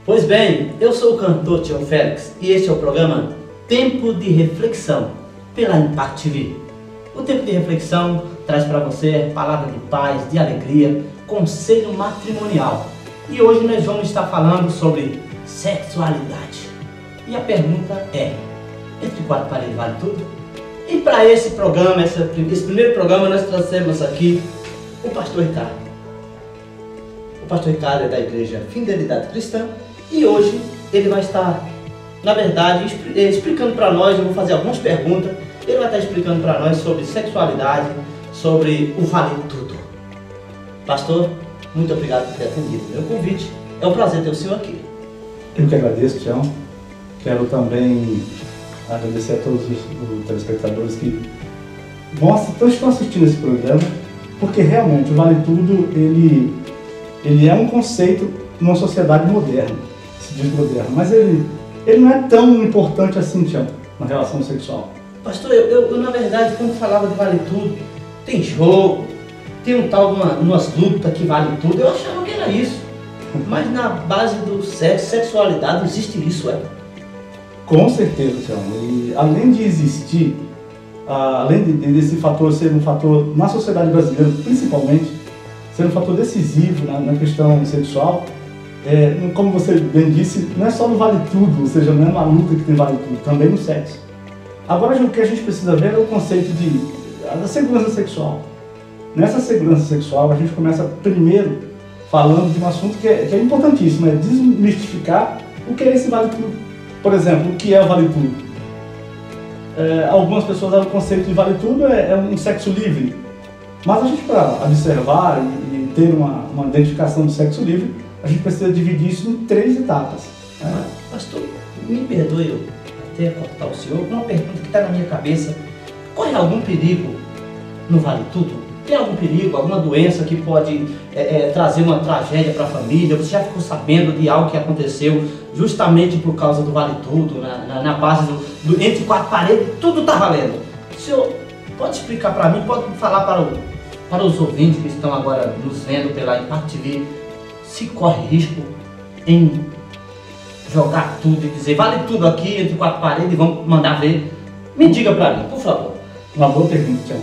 Pois bem, eu sou o cantor Tião Félix e este é o programa Tempo de Reflexão pela Impact TV. O Tempo de Reflexão traz para você palavra de paz, de alegria, conselho matrimonial. E hoje nós vamos estar falando sobre sexualidade. E a pergunta é, entre quatro paredes vale tudo? E para esse programa, esse primeiro programa, nós trouxemos aqui o pastor Ricardo. O pastor Ricardo é da igreja Fidelidade Cristã. E hoje ele vai estar, na verdade, explicando para nós, eu vou fazer algumas perguntas, ele vai estar explicando para nós sobre sexualidade, sobre o vale tudo. Pastor, muito obrigado por ter atendido o meu convite, é um prazer ter o senhor aqui. Eu que agradeço, Tião. Quero também agradecer a todos os telespectadores que estão assistindo esse programa, porque realmente o vale tudo, ele é um conceito numa sociedade moderna. Se diz moderno, mas ele não é tão importante assim, Tião, na relação sexual. Pastor, eu na verdade, quando falava de vale tudo, tem jogo, tem um tal de umas lutas que vale tudo, eu achava que era isso. Mas na base do sexo, sexualidade, existe isso, é? Com certeza, Tião. E além de existir, além desse fator ser um fator na sociedade brasileira, principalmente, ser um fator decisivo na questão sexual, como você bem disse, não é só no vale tudo, ou seja, não é uma luta que tem vale tudo, também no sexo. Agora, o que a gente precisa ver é o conceito da segurança sexual. Nessa segurança sexual, a gente começa primeiro falando de um assunto que é importantíssimo, é desmistificar o que é esse vale tudo. Por exemplo, o que é o vale tudo? Algumas pessoas dão o conceito de vale tudo é um sexo livre, mas a gente, para observar e ter uma identificação do sexo livre, a gente precisa dividir isso em 3 etapas. Pastor, me perdoe eu até cortar o senhor, uma pergunta que está na minha cabeça. Corre algum perigo no vale tudo? Tem algum perigo, alguma doença que pode trazer uma tragédia para a família? Você já ficou sabendo de algo que aconteceu justamente por causa do vale tudo, na base do entre 4 paredes, tudo está valendo. O senhor pode explicar para mim, pode falar para os ouvintes que estão agora nos vendo pela Impact TV, se corre risco em jogar tudo e dizer vale tudo aqui entre 4 paredes e vamos mandar ver? Me diga para mim, por favor. Uma boa pergunta, Tião.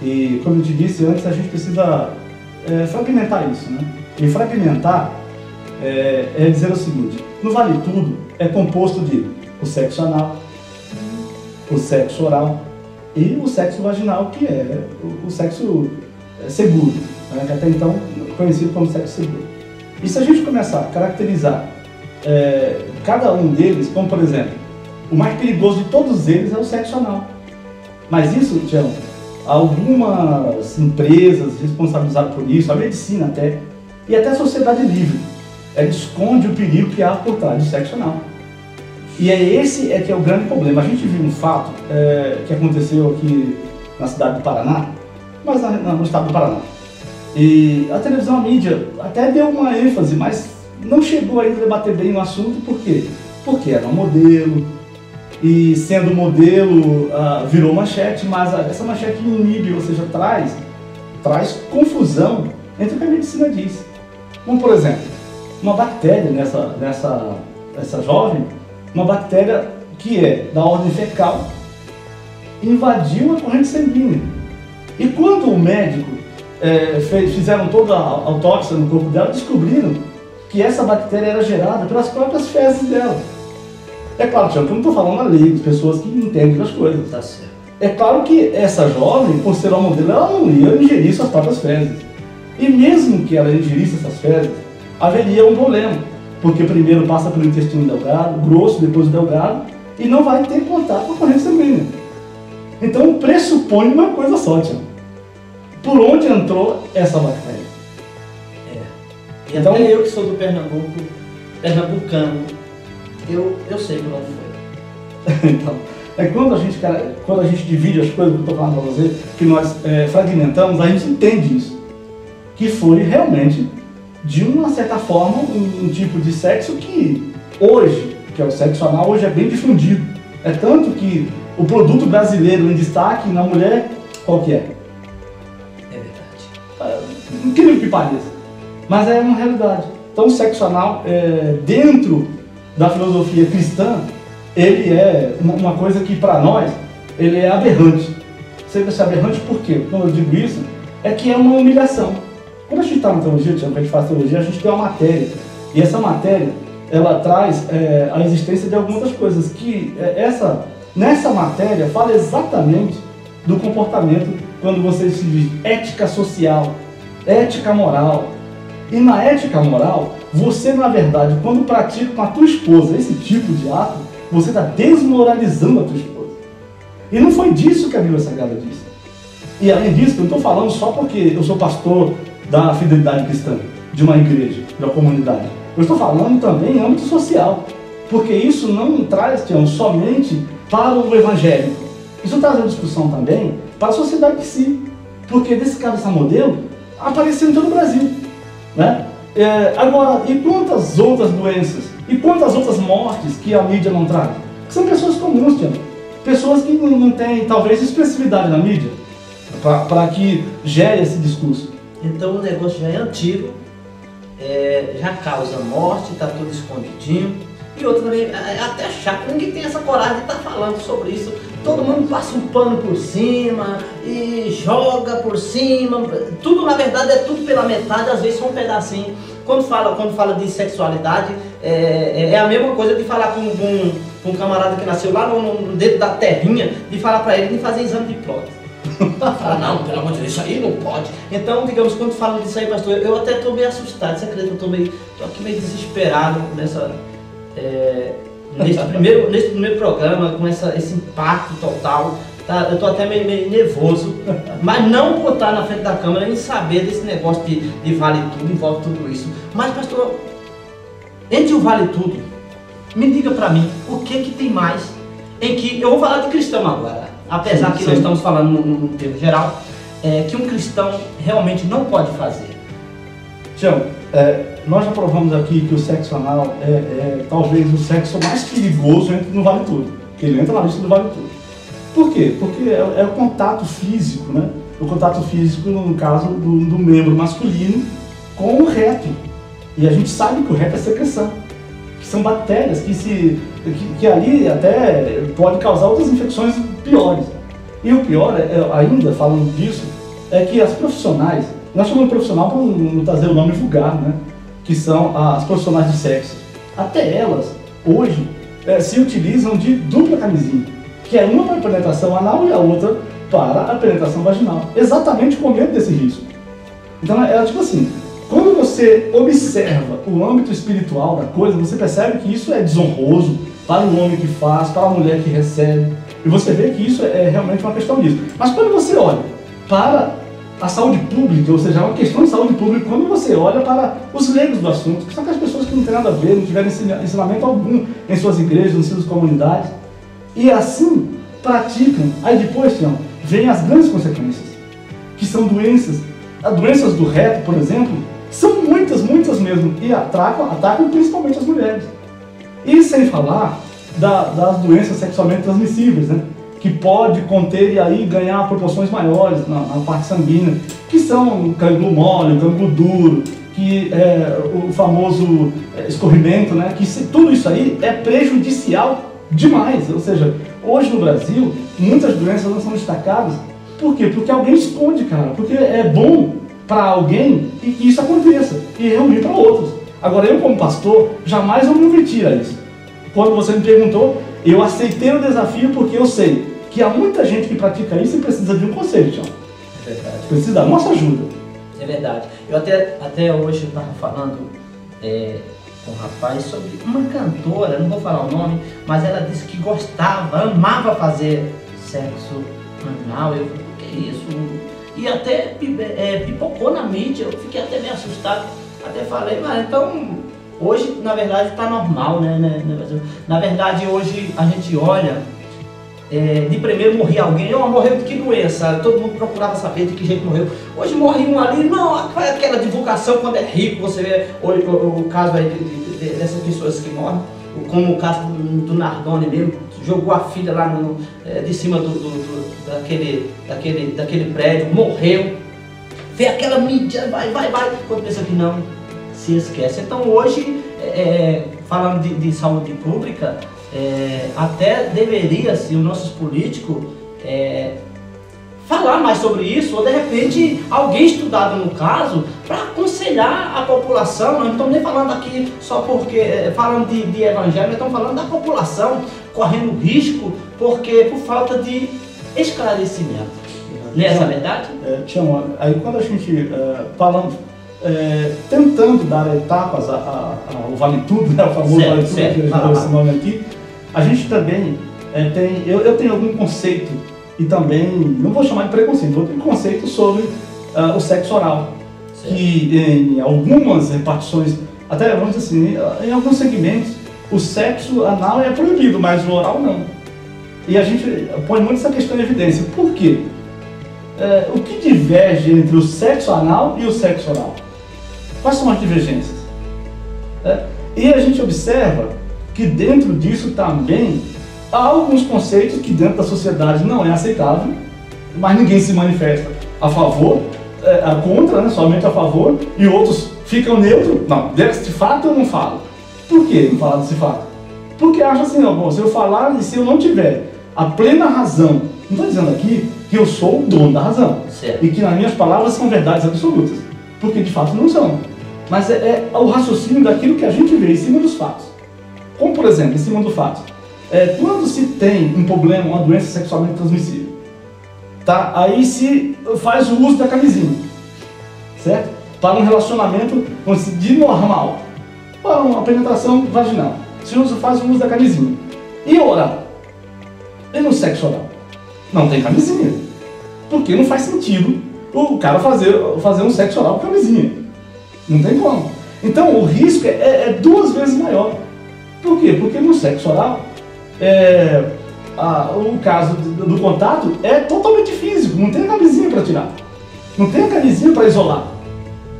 E como eu te disse antes, a gente precisa fragmentar isso, né? E fragmentar é dizer o seguinte: no vale tudo é composto de o sexo anal, o sexo oral e o sexo vaginal, que é o sexo seguro, né? Que até então conhecido como sexo seguro. E se a gente começar a caracterizar cada um deles, como por exemplo, o mais perigoso de todos eles é o sexo anal. Mas isso, Tião, algumas empresas responsabilizadas por isso, a medicina até, e até a sociedade livre, esconde o perigo que há por trás do sexo anal. E esse que é o grande problema. A gente viu um fato que aconteceu aqui na cidade do Paraná, mas no estado do Paraná. E a televisão, a mídia, até deu uma ênfase, mas não chegou ainda a debater bem o assunto. Por quê? Porque era um modelo, e sendo modelo virou manchete, mas essa manchete inibe, ou seja, traz confusão entre o que a medicina diz. Como, por exemplo, uma bactéria nessa jovem, uma bactéria que é da ordem fecal, invadiu a corrente sanguínea. E quando o médico fizeram toda a autópsia no corpo dela, descobriram que essa bactéria era gerada pelas próprias fezes dela. É claro, Tião, que eu não estou falando a lei, de pessoas que entendem das coisas. Tá certo. É claro que essa jovem, por ser uma modelo, ela não ia ingerir suas próprias fezes. E mesmo que ela ingerisse essas fezes, haveria um problema. Porque primeiro passa pelo intestino delgado, grosso, depois o delgado, e não vai ter contato com a corrente sanguínea. Então pressupõe uma coisa só, Tião. Por onde entrou essa bactéria? E então, até eu que sou do Pernambuco, pernambucano, eu sei por onde foi. Então, quando a gente divide as coisas que eu estou falando para você, que nós fragmentamos, a gente entende isso. Que foi realmente, de uma certa forma, um tipo de sexo que hoje, que é o sexo anal, hoje é bem difundido. É tanto que o produto brasileiro em destaque na mulher, qual que é? É verdade. Incrível que pareça, mas é uma realidade. Então o sexo anal, dentro da filosofia cristã, ele é uma coisa que para nós, ele é aberrante. Você vai ser aberrante por quê? Quando eu digo isso, é que é uma humilhação. Quando a gente está na teologia, quando a gente faz teologia, a gente tem uma matéria. E essa matéria, ela traz a existência de algumas coisas que nessa matéria fala exatamente do comportamento quando você se diz ética social, ética moral. E na ética moral, você na verdade, quando pratica com a tua esposa esse tipo de ato, você está desmoralizando a tua esposa. E não foi disso que a Bíblia Sagrada disse. E além disso, eu não estou falando só porque eu sou pastor da fidelidade cristã, de uma igreja, de uma comunidade. Eu estou falando também em âmbito social, porque isso não traz, Tião, somente para o evangélico. Isso traz uma discussão também para a sociedade em si, porque desse cabeça modelo apareceu em todo o Brasil, né? Agora, e quantas outras doenças, e quantas outras mortes que a mídia não traz? Que são pessoas comuns, Tião. Pessoas que não têm, talvez, expressividade na mídia, para que gere esse discurso. Então o negócio já é antigo, já causa morte, está tudo escondidinho. E outra também, é até chato, ninguém tem essa coragem de estar falando sobre isso. Todo mundo passa um pano por cima e joga por cima. Tudo, na verdade, é tudo pela metade, às vezes só um pedacinho. Quando fala de sexualidade, é a mesma coisa de falar com um camarada que nasceu lá no dentro da terrinha, de falar para ele de fazer exame de próstata. Fala, não, pelo amor de Deus, isso aí não pode. Então, digamos, quando falam disso aí, pastor, eu até estou meio assustado, você acredita? Eu estou aqui meio desesperado nesse primeiro programa, com esse impacto total. Tá? Eu estou até meio nervoso, mas não por estar na frente da câmera e saber desse negócio de vale tudo, envolve tudo isso. Mas, pastor, entre o vale tudo, me diga para mim, o que tem mais em que, eu vou falar de cristão agora, apesar que nós estamos falando no termo geral, que um cristão realmente não pode fazer. Tião, nós já provamos aqui que o sexo anal é talvez o sexo mais perigoso no vale tudo, que ele entra na lista do vale tudo. Por quê? Porque é o contato físico, né? O contato físico, no caso do membro masculino, com o reto. E a gente sabe que o reto é secreção, que são bactérias que ali até pode causar outras infecções piores. E o pior, ainda falando disso, é que as profissionais, nós chamamos de profissional para não trazer o nome vulgar, né? Que são as profissionais de sexo. Até elas, hoje, se utilizam de dupla camisinha, que é uma para a penetração anal e a outra para a penetração vaginal, exatamente com medo desse risco. Então é tipo assim, quando você observa o âmbito espiritual da coisa, você percebe que isso é desonroso para o homem que faz, para a mulher que recebe, e você vê que isso é realmente uma questão disso. Mas quando você olha para a saúde pública, ou seja, é uma questão de saúde pública, quando você olha para os leigos do assunto, que são aquelas pessoas que não têm nada a ver, não tiveram ensinamento algum em suas igrejas, em suas comunidades, e assim praticam, aí depois, Tião, vem as grandes consequências, que são doenças. As doenças do reto, por exemplo, são muitas mesmo, e atacam principalmente as mulheres. E sem falar das doenças sexualmente transmissíveis, né? Que pode conter e aí ganhar proporções maiores na parte sanguínea, que são o cancro mole, o cancro duro, que é o famoso escorrimento, né? Que tudo isso aí é prejudicial demais. Ou seja, hoje no Brasil, muitas doenças não são destacadas. Por quê? Porque alguém esconde, cara. Porque é bom para alguém e que isso aconteça, e é ruim para outros. Agora, eu como pastor, jamais eu me omiti a isso. Quando você me perguntou, eu aceitei o desafio porque eu sei que há muita gente que pratica isso e precisa de um conselho, Tião. É verdade. Precisa da nossa ajuda. É verdade. Eu até hoje estava falando com um rapaz sobre uma cantora, não vou falar o nome, mas ela disse que gostava, amava fazer sexo anal. Eu falei, o que é isso? E até pipocou na mídia, eu fiquei até meio assustado. Até falei, mas então Hoje, na verdade, está normal, né? Na verdade, hoje a gente olha, de primeiro morria alguém, morreu de que doença? Todo mundo procurava saber de que jeito morreu. Hoje morre um ali, não, aquela divulgação quando é rico, você vê o caso aí dessas pessoas que morrem, como o caso do Nardone mesmo, jogou a filha lá de cima daquele prédio, morreu. Vê aquela mídia, vai, quando pensa que não, se esquece. Então hoje, falando de saúde pública, até deveria, assim, os nossos políticos falar mais sobre isso, ou de repente alguém estudado no caso, para aconselhar a população. Nós não estamos nem falando aqui só porque, falando de evangelho, nós estamos falando da população correndo risco por falta de esclarecimento. Não é essa a verdade? Tião, aí quando a gente tentando dar etapas ao Vale Tudo, né, o famoso Vale Tudo, que a gente deu esse nome aqui, a gente também eu tenho algum conceito, e também, não vou chamar de preconceito, eu tenho conceito sobre o sexo oral, certo, que em algumas repartições, até vamos dizer assim, em alguns segmentos, o sexo anal é proibido, mas o oral não. E a gente põe muito essa questão em evidência. Por quê? O que diverge entre o sexo anal e o sexo oral? Quais são as divergências? E a gente observa que dentro disso também há alguns conceitos que dentro da sociedade não é aceitável, mas ninguém se manifesta a favor, contra, né, somente a favor, e outros ficam neutros. Não, desse fato eu não falo. Por que não falar desse fato? Porque acha assim, bom, se eu falar e se eu não tiver a plena razão, não estou dizendo aqui que eu sou o dono da razão, certo, e que nas minhas palavras são verdades absolutas, porque de fato não são, mas é o raciocínio daquilo que a gente vê em cima dos fatos. Como por exemplo, em cima do fato, quando se tem um problema, uma doença sexualmente transmissível, tá? Aí se faz o uso da camisinha, certo? Para um relacionamento de normal, para uma penetração vaginal, se faz o uso da camisinha. E oral? E no sexo oral? Não tem camisinha, porque não faz sentido o cara fazer um sexo oral com camisinha. Não tem como. Então o risco é 2 vezes maior. Por quê? Porque no sexo oral, o caso do contato é totalmente físico, não tem a camisinha para tirar, não tem a camisinha para isolar.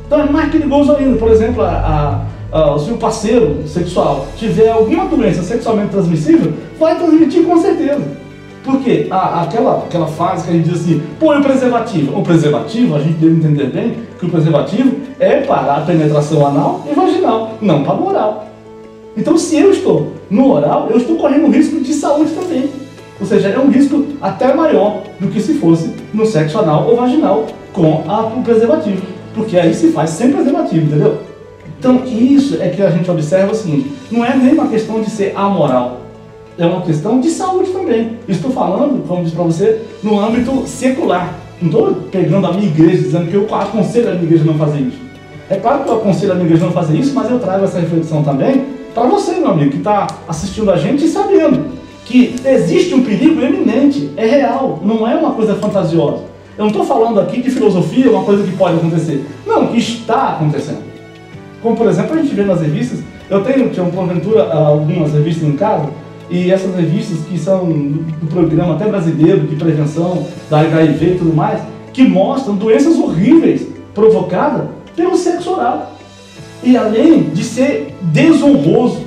Então é mais perigoso ainda. Por exemplo, se o parceiro sexual tiver alguma doença sexualmente transmissível, vai transmitir com certeza. Porque aquela fase que a gente diz assim, põe o preservativo. O preservativo, a gente deve entender bem que o preservativo é para a penetração anal e vaginal, não para o oral. Então, se eu estou no oral, eu estou correndo risco de saúde também. Ou seja, é um risco até maior do que se fosse no sexo anal ou vaginal com o preservativo. Porque aí se faz sem preservativo, entendeu? Então, isso é que a gente observa o seguinte, não é nem uma questão de ser amoral, é uma questão de saúde também. Estou falando, como disse para você, no âmbito secular. Não estou pegando a minha igreja dizendo que eu aconselho a minha igreja a não fazer isso. É claro que eu aconselho a minha igreja a não fazer isso, mas eu trago essa reflexão também para você, meu amigo, que está assistindo a gente e sabendo que existe um perigo eminente, é real, não é uma coisa fantasiosa. Eu não estou falando aqui de filosofia, uma coisa que pode acontecer. Não, que está acontecendo. Como, por exemplo, a gente vê nas revistas, eu tinha porventura algumas revistas em casa, e essas revistas que são do programa até brasileiro de prevenção da HIV e tudo mais, que mostram doenças horríveis provocadas pelo sexo oral. E além de ser desonroso,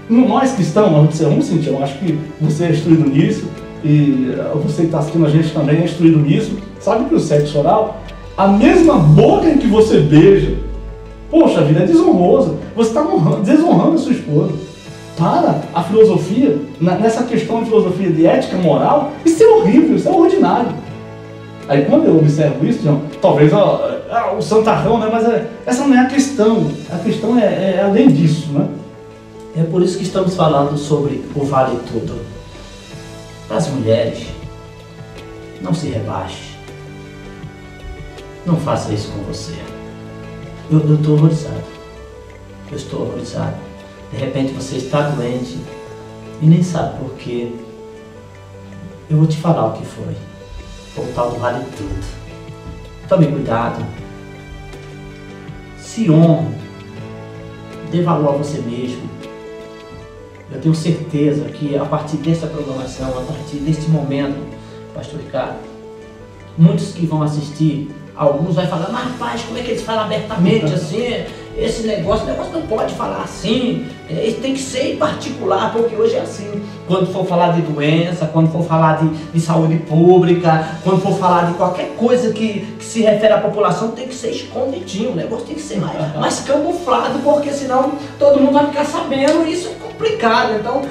nós cristãos, vamos sentir, eu acho que você é instruído nisso, e você que está assistindo a gente também é instruído nisso, sabe que o sexo oral, a mesma boca em que você beija, poxa vida, é desonroso, você está desonrando a sua esposa. Para a filosofia, nessa questão de filosofia de ética moral, isso é horrível, isso é ordinário. Aí quando eu observo isso, João, talvez o santarrão, né? Mas essa não é a questão é além disso, né? É por isso que estamos falando sobre o Vale Tudo. Para as mulheres, não se rebaixe, não faça isso com você. Eu estou horrorizado. De repente você está doente e nem sabe por quê. Eu vou te falar o que foi. Foi o tal do Vale Tudo. Tome cuidado. Se honre. dê valor a você mesmo. Eu tenho certeza que a partir dessa programação, a partir deste momento, pastor Ricardo, muitos que vão assistir, alguns vão falar, mas rapaz, como é que eles falam abertamente assim? Esse negócio não pode falar assim, tem que ser em particular, porque hoje é assim. Quando for falar de doença, quando for falar de saúde pública, quando for falar de qualquer coisa que se refere à população, tem que ser escondidinho, o negócio tem que ser mais camuflado, porque senão todo mundo vai ficar sabendo e isso é complicado. Então,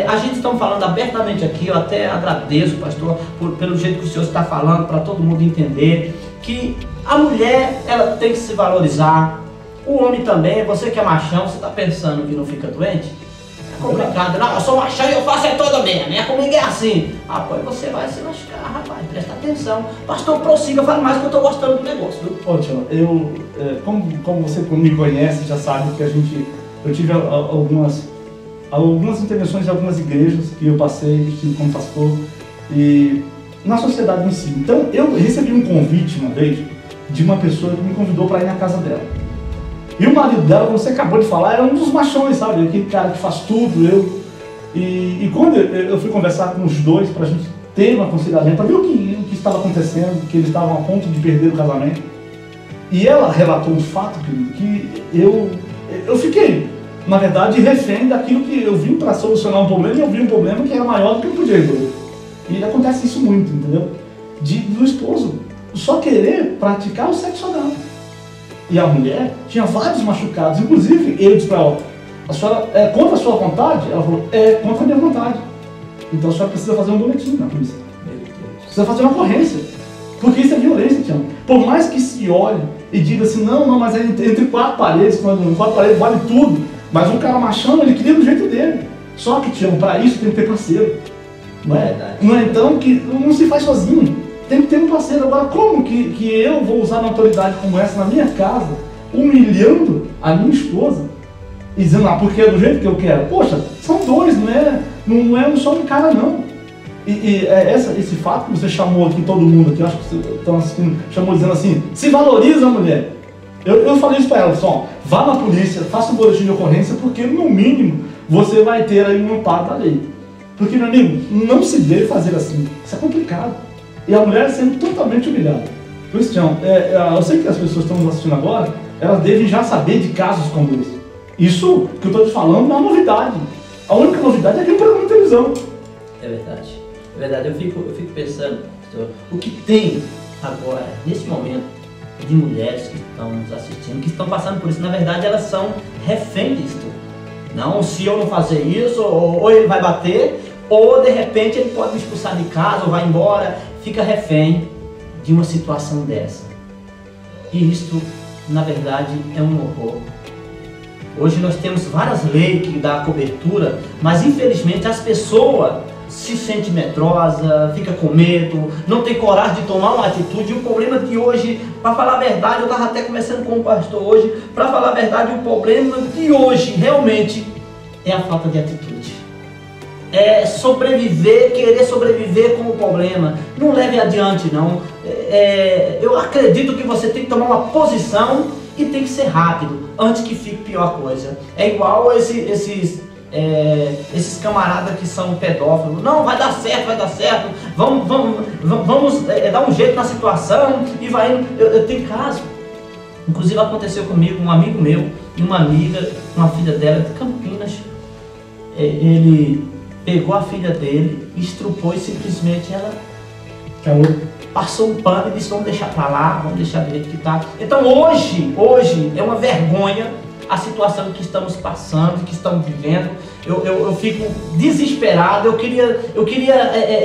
a gente está falando abertamente aqui, eu até agradeço, pastor, pelo jeito que o senhor está falando, para todo mundo entender que a mulher, ela tem que se valorizar. O homem também, você que é machão, você está pensando que não fica doente? É complicado. Não, eu sou machão e eu faço todo mesmo. Comigo é assim. Ah, pois você vai se machucar, rapaz. Presta atenção. Pastor, prossiga, fala mais que eu estou gostando do negócio. Ótimo. Como você me conhece, já sabe que eu tive algumas intervenções em algumas igrejas que eu passei, estive como pastor, e na sociedade em si. Então, eu recebi um convite uma vez de uma pessoa que me convidou para ir na casa dela. E o marido dela, como você acabou de falar, era um dos machões, sabe? Aquele cara que faz tudo, E quando eu fui conversar com os dois, para a gente ter um aconselhamento, para ver o que estava acontecendo, que eles estavam a ponto de perder o casamento. E ela relatou um fato que eu fiquei, na verdade, refém daquilo que eu vim para solucionar um problema, e eu vi um problema que era maior do que eu podia resolver. E acontece isso muito, entendeu? Do esposo só querer praticar o sexo anal. E a mulher tinha vários machucados, inclusive eu disse para ela, a senhora é contra a sua vontade? Ela falou, é contra a minha vontade. Então a senhora precisa fazer um boletim na polícia. Precisa fazer uma ocorrência. Porque isso é violência, Tião. Por mais que se olhe e diga assim, não, mas é entre quatro paredes, quatro paredes vale tudo. Mas um cara machão, ele queria do jeito dele. Só que, Tião, para isso tem que ter parceiro. Não é? Não é então que não se faz sozinho. Tem que ter um parceiro. Agora, como que eu vou usar uma autoridade como essa na minha casa, humilhando a minha esposa, e dizendo, porque é do jeito que eu quero? Poxa, são dois, não é só um cara, não. Esse fato que você chamou aqui, todo mundo aqui, acho que vocês estão assistindo, chamou dizendo assim, se valoriza a mulher. Eu falei isso para ela, só, vá na polícia, faça um boletim de ocorrência, porque no mínimo você vai ter aí um amparo da lei. Porque, meu amigo, não se deve fazer assim. Isso é complicado. E a mulher sendo totalmente humilhada. Por isso, Tião, eu sei que as pessoas que estão nos assistindo agora, elas devem já saber de casos como esse. Isso que eu estou te falando não é novidade. A única novidade é que eu programa de televisão. É verdade. É verdade. Eu fico pensando, pastor, o que tem agora, nesse momento, de mulheres que estão nos assistindo, que estão passando por isso, na verdade, elas são reféns disso. Não, se eu não fazer isso, ou ele vai bater, ou de repente ele pode me expulsar de casa, ou vai embora, fica refém de uma situação dessa. E isto, na verdade, é um horror. Hoje nós temos várias leis que dão cobertura, mas infelizmente as pessoas se sentem medrosa, fica com medo, não tem coragem de tomar uma atitude. E o problema de hoje, para falar a verdade, eu estava até conversando com o pastor hoje, para falar a verdade, o problema de hoje realmente é a falta de atitude. É sobreviver, querer sobreviver com o problema. Não leve adiante, não. Eu acredito que você tem que tomar uma posição e tem que ser rápido, antes que fique pior coisa. É igual esses camaradas que são pedófilos. Não, vai dar certo, vamos dar um jeito na situação e vai indo. Eu tenho caso, inclusive aconteceu comigo, um amigo meu e uma amiga, uma filha dela de Campinas, ele pegou a filha dele, estrupou e simplesmente ela passou um pano e disse, vamos deixar pra lá, vamos deixar do jeito que tá. Então hoje é uma vergonha a situação que estamos passando, que estamos vivendo. Eu fico desesperado, eu queria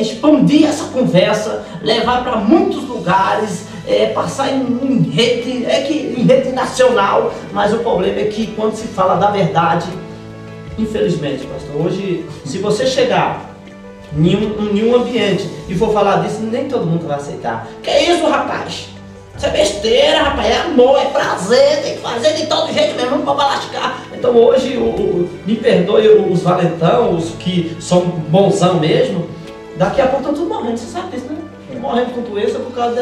expandir essa conversa, levar para muitos lugares, passar em rede nacional, mas o problema é que quando se fala da verdade, infelizmente, pastor, hoje, se você chegar em um ambiente e for falar disso, nem todo mundo vai aceitar. Que isso, rapaz? Isso é besteira, rapaz, é amor, é prazer, tem que fazer de todo jeito mesmo, não pode lascar. Então hoje, me perdoe os valentão, os que são bonzão mesmo, daqui a pouco estão tudo morrendo, você sabe disso, né? morrendo com doença por causa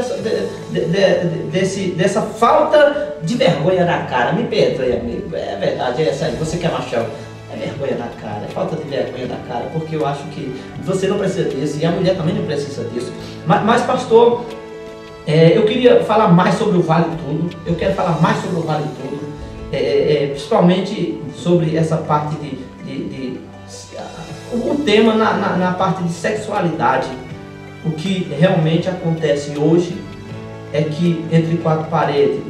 dessa falta de vergonha na cara. Me perdoe, amigo, é verdade, é essa aí, você que é machão. É vergonha na cara, é falta de vergonha na cara, porque eu acho que você não precisa disso e a mulher também não precisa disso. Mas pastor, eu queria falar mais sobre o Vale Tudo, eu quero falar mais sobre o Vale Tudo, principalmente sobre essa parte o tema na parte de sexualidade. O que realmente acontece hoje é que entre quatro paredes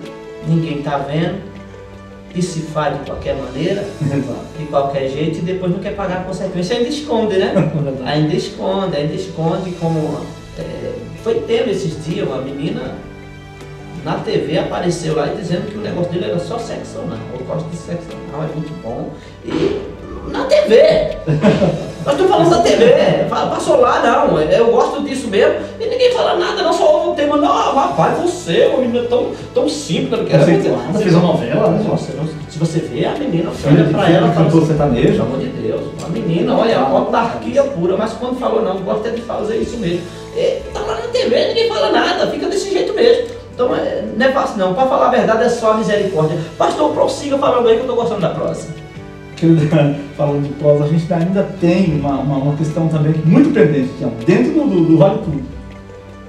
ninguém está vendo, e se faz de qualquer maneira, de qualquer jeito, e depois não quer pagar a consequência, ainda esconde, né? ainda esconde como... foi tendo esses dias, uma menina na TV apareceu lá dizendo que o negócio dele era só sexo anal. Eu gosto de sexo anal, é muito bom. E na TV! Nós estamos falando da TV, passou lá, não, eu gosto disso mesmo, e ninguém fala nada, não só ouve o tema, não, rapaz, você, uma menina tão simples, não quero dizer nada. Você fez uma novela, né? Nossa, se você vê a menina, olha pra ela, fala assim, sertanejo, pelo amor de Deus, a menina, olha, autarquia pura, mas quando falou não, gosta de fazer isso mesmo. E tá lá na TV, ninguém fala nada, fica desse jeito mesmo. Então não é fácil não, para falar a verdade é só misericórdia. Pastor, prossiga falando aí que eu tô gostando da prosa. Falando de prosa, a gente ainda tem uma questão também muito pendente, dentro do Vale Tudo,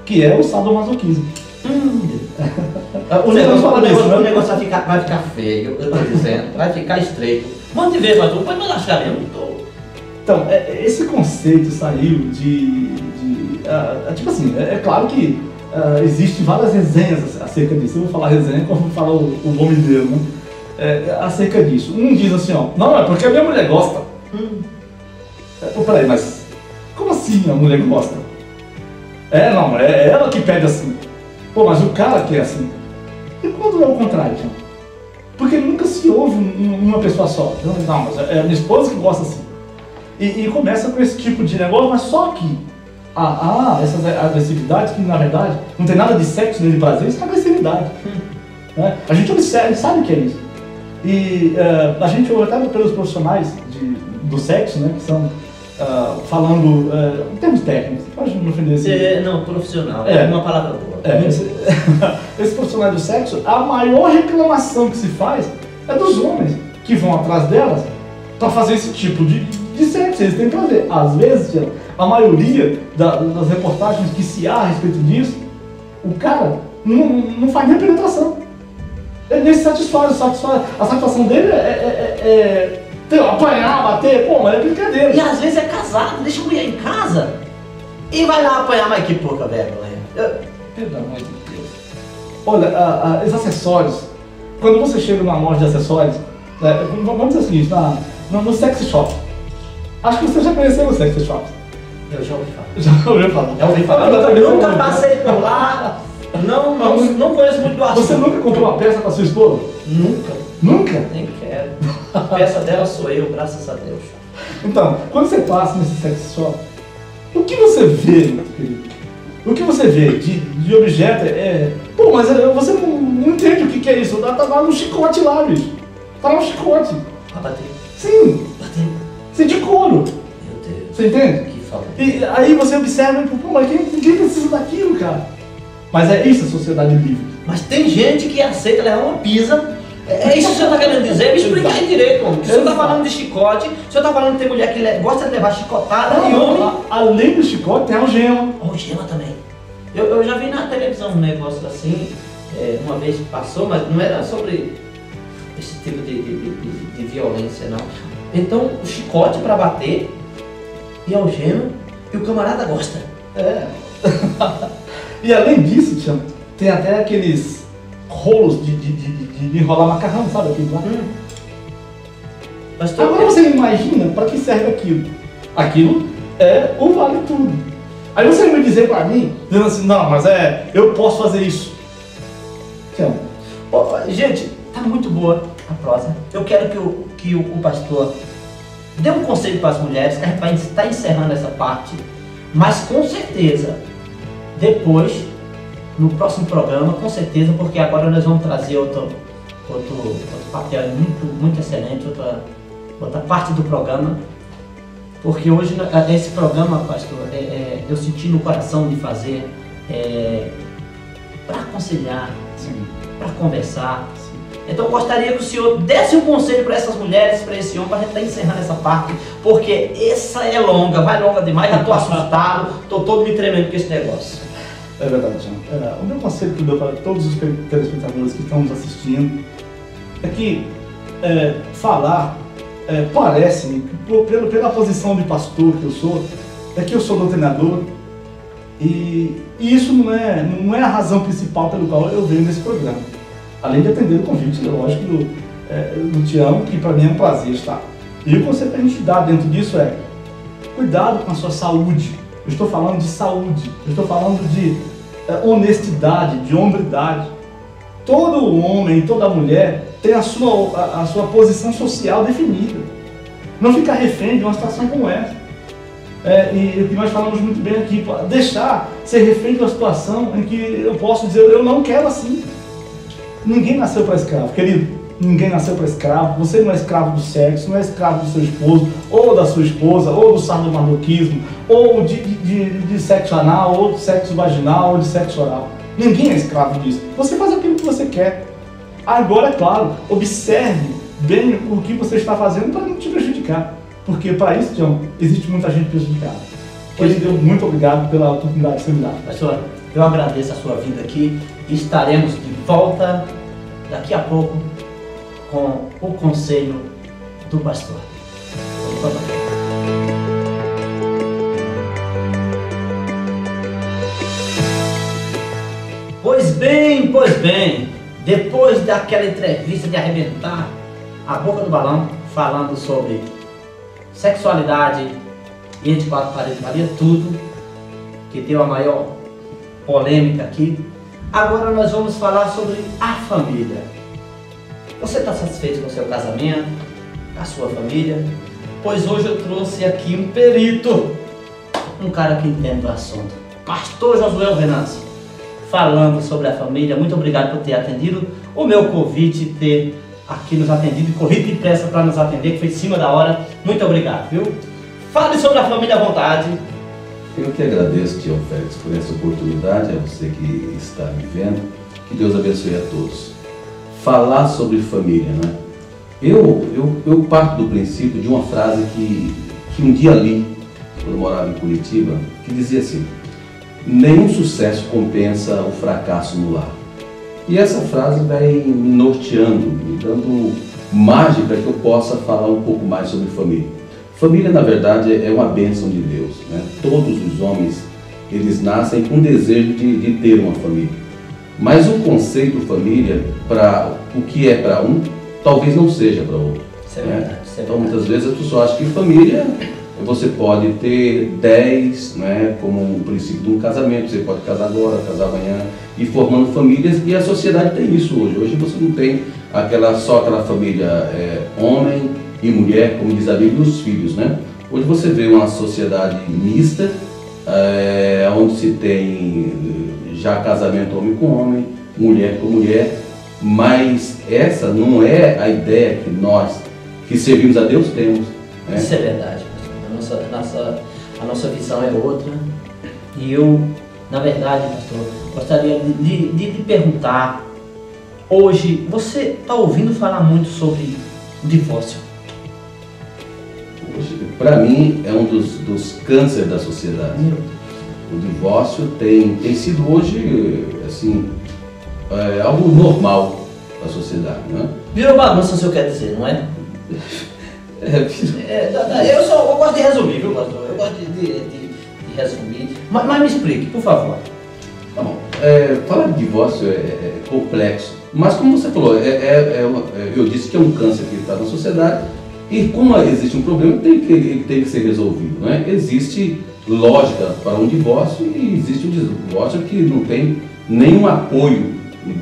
que é o sadomasoquismo. O negócio vai ficar feio, eu estou dizendo, vai ficar estreito. Mande ver, pastor, pode mandar achar mesmo. Então, esse conceito saiu tipo assim, é claro que existem várias resenhas acerca disso. Eu vou falar resenha como falar o nome dele, né? Acerca disso. Um diz assim, ó, não, é porque a minha mulher gosta. Peraí, mas como assim a mulher gosta? Não, é ela que pede assim. Pô, mas o cara quer assim. E quando é o contrário, Tião? Porque nunca se ouve uma pessoa só. Não, mas é a minha esposa que gosta assim. E começa com esse tipo de negócio, mas só que essas agressividades que na verdade não tem nada de sexo nem de prazer, isso é agressividade. A gente observa, sabe o que é isso. E a gente ouve até pelos profissionais do sexo, né, que são falando em termos técnicos, pode me ofender assim? Não, profissional, é uma palavra boa. Esses profissionais do sexo, a maior reclamação que se faz é dos homens que vão atrás delas para fazer esse tipo de sexo, eles têm prazer. Às vezes, a maioria das reportagens que se há a respeito disso, o cara não faz nem penetração. Ele nem se satisfaz, a satisfação dele é apanhar, bater, pô, mas é brincadeira. E às vezes é casado, deixa a mulher em casa e vai lá apanhar, mas que pouca vergonha. Pelo amor de Deus. Olha, os acessórios, quando você chega numa loja de acessórios, vamos dizer o seguinte, no sex shop, acho que você já conheceu o sex shop. Eu já ouvi falar. Já ouviu falar? Já ouvi falar. Eu nunca passei por lá. Não conheço muito do assunto. Você nunca comprou uma peça para sua esposa? Nunca. Nunca? Nem quero. A peça dela sou eu, graças a Deus. Então, quando você passa nesse sex shop, o que você vê, meu querido? O que você vê de objeto Pô, mas você não entende o que é isso. Tá lá no chicote lá, bicho. Tá lá no chicote. Pra bater? Sim. Bater? Sim, de couro. Meu Deus. Você entende? Que falta. E aí você observa, pô, mas quem precisa daquilo, cara? Mas é isso a sociedade livre. Mas tem gente que aceita levar uma pizza. É isso que o senhor está querendo dizer? Me explica aí direito, homem. O senhor está falando de chicote, o senhor está falando que tem mulher que gosta de levar chicotada e homem... Além do chicote, tem a algema. Algema também. Eu já vi na televisão um negócio assim, uma vez que passou, mas não era sobre esse tipo de violência, não. Então, o chicote para bater e algema, e o camarada gosta. E além disso, Tião, tem até aqueles rolos de enrolar macarrão, sabe aquilo lá? Agora você imagina para que serve aquilo. Aquilo é o Vale Tudo. Aí você vai me dizer para mim, dizendo assim, não, mas eu posso fazer isso. Tião. Gente, tá muito boa a prosa. Eu quero que o pastor dê um conselho para as mulheres, que a gente vai estar encerrando essa parte, mas com certeza, depois, no próximo programa, com certeza, porque agora nós vamos trazer outro papel muito excelente, outra parte do programa, porque hoje esse programa, pastor, eu senti no coração de fazer para aconselhar, para conversar. Então eu gostaria que o senhor desse um conselho para essas mulheres, para esse homem, para a gente estar encerrando essa parte, porque essa é longa, vai longa demais, já estou assustado, estou todo me tremendo com esse negócio. É verdade, João. O meu conselho que eu dou para todos os telespectadores que estão nos assistindo é que falar, parece-me, pela posição de pastor que eu sou, é que eu sou doutrinador, e isso não é a razão principal pelo qual eu venho nesse programa. Além de atender o convite, lógico, do Tião, que para mim é um prazer estar. E o conselho que a gente dá dentro disso é: cuidado com a sua saúde. Eu estou falando de saúde, eu estou falando de honestidade, de hombridade. Todo homem, toda mulher tem a sua posição social definida. Não ficar refém de uma situação como essa. E o que nós falamos muito bem aqui, deixar ser refém de uma situação em que eu posso dizer: eu não quero assim. Ninguém nasceu para escravo, querido. Ninguém nasceu para escravo. Você não é escravo do sexo, não é escravo do seu esposo, ou da sua esposa, ou do sadomasoquismo, ou de sexo anal, ou de sexo vaginal, ou de sexo oral. Ninguém é escravo disso. Você faz aquilo que você quer. Agora, é claro, observe bem o que você está fazendo para não te prejudicar. Porque para isso, Tião, existe muita gente prejudicada. Querido, muito obrigado pela oportunidade de ser me dada. Pastor, eu agradeço a sua vinda aqui e estaremos de volta daqui a pouco com o conselho do pastor. Pois bem, depois daquela entrevista de arrebentar a boca do balão, falando sobre sexualidade e entre quatro paredes, valia tudo, que deu a maior polêmica aqui, agora nós vamos falar sobre a família. Você está satisfeito com o seu casamento, com a sua família? Pois hoje eu trouxe aqui um perito, um cara que entende do assunto, Pastor Josué Venâncio, falando sobre a família. Muito obrigado por ter atendido o meu convite, ter aqui nos atendido e corrido depressa para nos atender, que foi em cima da hora. Muito obrigado, viu? Fale sobre a família à vontade. Eu que agradeço, Tião Félix, por essa oportunidade, a você que está me vendo. Que Deus abençoe a todos. Falar sobre família, né? Eu parto do princípio de uma frase que um dia li, quando eu morava em Curitiba, que dizia assim: nenhum sucesso compensa o fracasso no lar. E essa frase vai me norteando, me dando margem para que eu possa falar um pouco mais sobre família. Família, na verdade, é uma bênção de Deus, né? Todos os homens, eles nascem com o desejo de ter uma família. Mas o conceito família, para o que é para um, talvez não seja para outro. Isso é verdade, isso é então, verdade. muitas vezes a pessoa acha que família, você pode ter 10, né, como um princípio de um casamento. Você pode casar agora, casar amanhã, e formando famílias, e a sociedade tem isso hoje. Hoje você não tem só aquela família homem e mulher, como diz a Bíblia, e os filhos, né? Hoje você vê uma sociedade mista, onde se tem já casamento homem com homem, mulher com mulher, mas essa não é a ideia que nós, que servimos a Deus, temos. Né? Isso é verdade, pastor. A nossa visão é outra. E eu, na verdade, pastor, gostaria de lhe perguntar, hoje, você está ouvindo falar muito sobre o divórcio? Para mim, é um dos cânceres da sociedade. O divórcio tem sido hoje, assim, algo normal da sociedade, né? Virou bagunça, o senhor quer dizer, não é? Eu gosto de resumir, viu, pastor? Eu gosto de resumir. Mas me explique, por favor. Bom, falar de divórcio é complexo, mas como você falou, eu disse que é um câncer que está na sociedade, e como existe um problema, ele tem que ser resolvido, né? Existe lógica para um divórcio e existe um divórcio que não tem nenhum apoio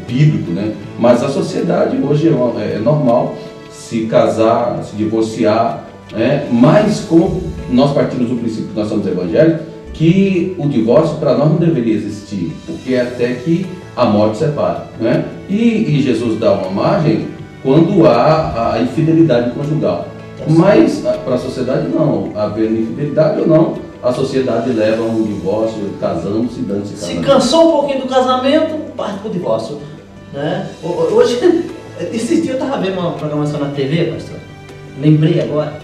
bíblico, né? Mas a sociedade hoje é normal se casar, se divorciar, né? Mas como nós partimos do princípio que nós somos evangélicos, que o divórcio para nós não deveria existir, porque é até que a morte separa, né? E Jesus dá uma margem quando há a infidelidade conjugal. Mas para a sociedade não, havendo infidelidade ou não, a sociedade leva a um divórcio, casando-se, dando-se casamento. Se cansou um pouquinho do casamento, parte para o divórcio. Né? Hoje, esses dias eu estava vendo uma programação na TV, pastor, lembrei agora,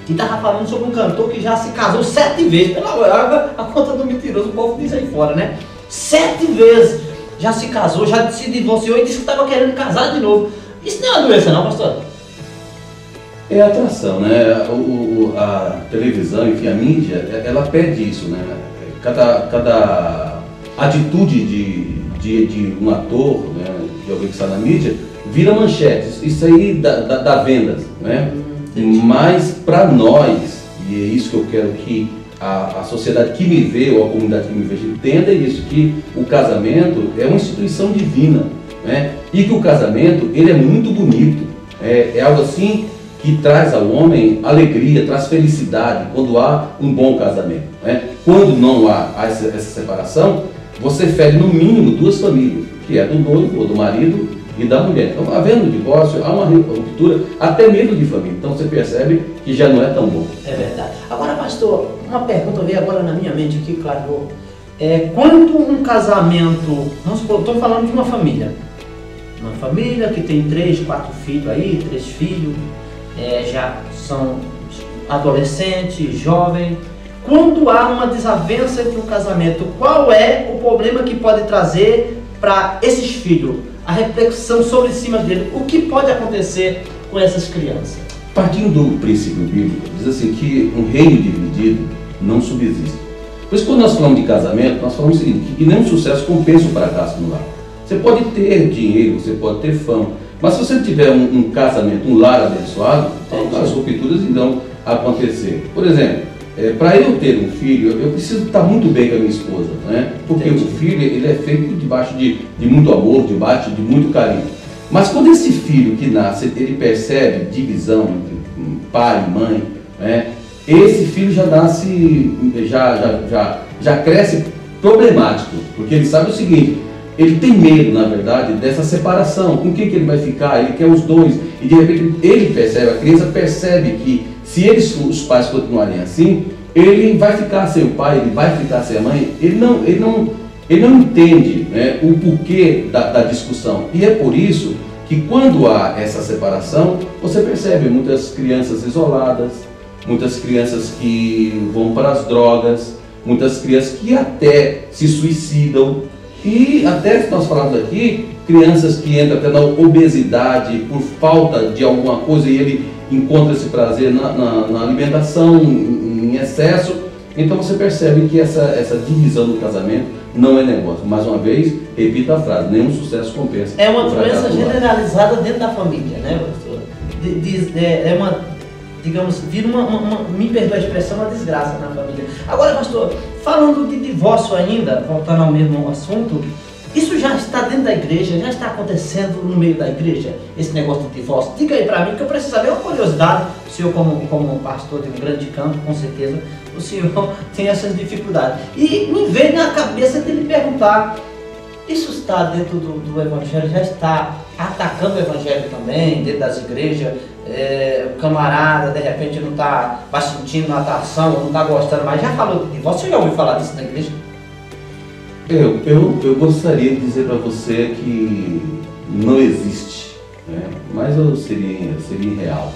que estava falando sobre um cantor que já se casou 7 vezes. Pela água, a conta do mentiroso, o povo diz aí fora, né? 7 vezes já se casou, já se divorciou e disse que estava querendo casar de novo. Isso não é uma doença não, pastor? É atração, né? A televisão, enfim, a mídia, ela pede isso, né? Cada atitude de um ator, né? De alguém que está na mídia, vira manchetes. Isso aí dá vendas, né? Mas para nós, e é isso que eu quero que a sociedade que me vê, ou a comunidade que me vê, entenda isso, que o casamento é uma instituição divina, né? E que o casamento, ele é muito bonito, é algo assim que traz ao homem alegria, traz felicidade quando há um bom casamento, né? Quando não há essa separação, você fere no mínimo 2 famílias, que é do noivo ou do marido e da mulher. Então, havendo divórcio, há uma ruptura, até mesmo de família. Então você percebe que já não é tão bom. É verdade. Agora, pastor, uma pergunta veio agora na minha mente aqui, claro. Quando um casamento, vamos supor, estou falando de uma família que tem 3, 4 filhos aí, 3 filhos, já são adolescentes, jovens. Quando há uma desavença entre o casamento, qual é o problema que pode trazer para esses filhos? A reflexão sobre cima dele, o que pode acontecer com essas crianças? Partindo do princípio bíblico, diz assim que um reino dividido não subsiste. Por isso, quando nós falamos de casamento, nós falamos o seguinte, que nenhum sucesso compensa o fracasso no lar. Você pode ter dinheiro, você pode ter fama, mas se você tiver um casamento, um lar abençoado, então as rupturas irão acontecer. Por exemplo, para eu ter um filho, eu preciso estar muito bem com a minha esposa, né? Porque o filho, ele é feito debaixo de muito amor, debaixo de muito carinho. Mas quando esse filho que nasce, ele percebe divisão entre pai e mãe, né? Esse filho já nasce, já cresce problemático, porque ele sabe o seguinte, ele tem medo, na verdade, dessa separação. Com quem que ele vai ficar? Ele quer os dois. E de repente ele percebe, a criança percebe que se os pais continuarem assim, ele vai ficar sem o pai, ele vai ficar sem a mãe. Ele não entende, né, o porquê da discussão. E é por isso que quando há essa separação, você percebe muitas crianças isoladas, muitas crianças que vão para as drogas, muitas crianças que até se suicidam. E até nós falamos aqui, crianças que entram até na obesidade por falta de alguma coisa e ele encontra esse prazer na alimentação em excesso. Então você percebe que essa divisão do casamento não é negócio. Mais uma vez, repita a frase, nenhum sucesso compensa. É uma doença generalizada dentro da família, né, pastor? É uma, digamos, vira me perdoa a expressão, uma desgraça na família. Agora, pastor, falando de divórcio ainda, voltando ao mesmo assunto, isso já está dentro da igreja, já está acontecendo no meio da igreja, esse negócio de divórcio? Diga aí para mim, que eu preciso saber, é uma curiosidade. O senhor, como pastor de um grande campo, com certeza, o senhor tem essas dificuldades. E me veio na cabeça de lhe perguntar, isso está dentro do evangelho, já está atacando o evangelho também, dentro das igrejas? O camarada, de repente, não está sentindo uma atração, não está gostando mais, já falou de divórcio? Você já ouviu falar disso na igreja? Eu gostaria de dizer para você que não existe, né? Mas eu seria irreal.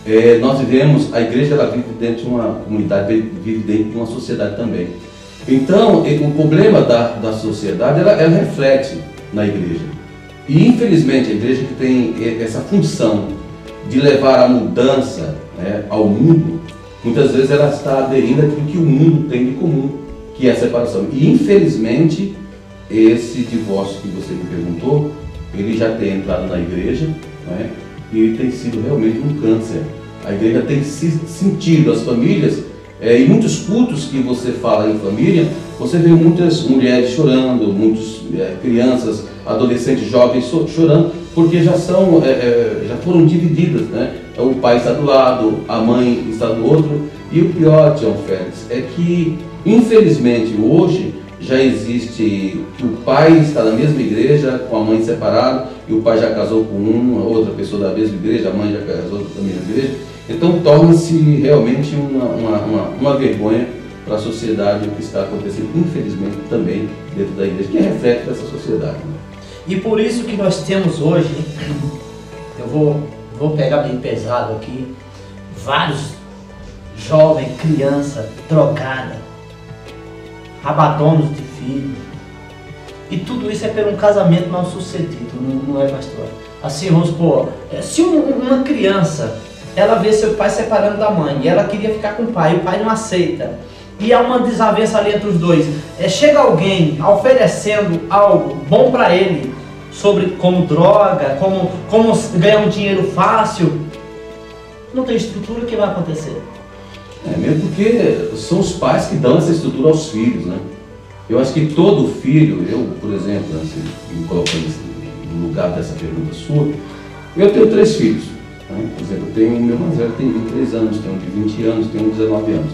Né? Nós vivemos, a igreja ela vive dentro de uma comunidade, vive dentro de uma sociedade também. Então, o problema da sociedade, ela reflete na igreja. E infelizmente a igreja que tem essa função de levar a mudança, né, ao mundo, muitas vezes ela está aderindo àquilo que o mundo tem de comum, que é a separação. E infelizmente esse divórcio que você me perguntou, ele já tem entrado na igreja, né, e ele tem sido realmente um câncer. A igreja tem sentido, as famílias, em muitos cultos que você fala em família, você vê muitas mulheres chorando, muitas crianças, adolescentes, jovens chorando, porque já foram divididas, né? O pai está do lado, a mãe está do outro. E o pior, Tião Félix, é que infelizmente hoje já existe, o pai está na mesma igreja com a mãe separada, e o pai já casou com uma outra pessoa da mesma igreja, a mãe já casou com a mesma igreja. Então torna-se realmente uma vergonha para a sociedade o que está acontecendo, infelizmente, também dentro da igreja, que reflete essa sociedade. Né? E por isso que nós temos hoje, eu vou pegar bem pesado aqui, vários jovens, criança, drogada, abandonos de filhos. E tudo isso é por um casamento mal sucedido, não é, pastor? Assim, vamos supor, se uma criança, ela vê seu pai separando da mãe, e ela queria ficar com o pai não aceita, e há uma desavença ali entre os dois, chega alguém oferecendo algo bom para ele, sobre como droga, como ganhar um dinheiro fácil, não tem estrutura, o que vai acontecer? Mesmo porque são os pais que dão essa estrutura aos filhos, né? Eu acho que todo filho, eu, por exemplo, assim, me colocando no lugar dessa pergunta sua, eu tenho 3 filhos. Né? Por exemplo, eu tenho o meu mais velho, tem 23 anos, tem um de 20 anos, tem um de 19 anos.